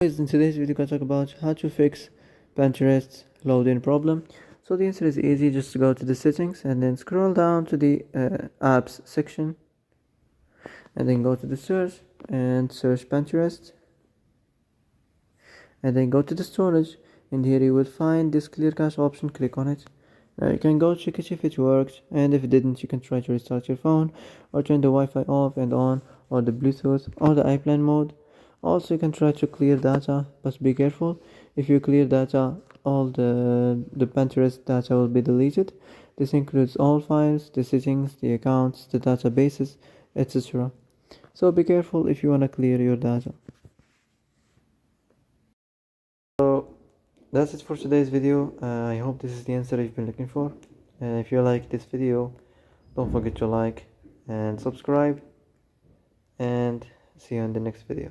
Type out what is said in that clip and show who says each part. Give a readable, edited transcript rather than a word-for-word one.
Speaker 1: Guys, in today's video, I'm going to talk about how to fix Pinterest loading problem. So the answer is easy. Just go to the settings and then scroll down to the apps section, and then go to the search and search Pinterest, and then go to the storage, and here you will find this clear cache option. Click on it. Now you can go check it if it worked, and if it didn't, you can try to restart your phone or turn the Wi-Fi off and on, or the Bluetooth or the iPlan mode. Also, you can try to clear data, but be careful. If you clear data, all the Pinterest data will be deleted. This includes all files, the settings, the accounts, the databases, etc. So be careful if you want to clear your data. So that's it for today's video. I hope this is the answer you've been looking for. And if you like this video, don't forget to like and subscribe, and see you in the next video.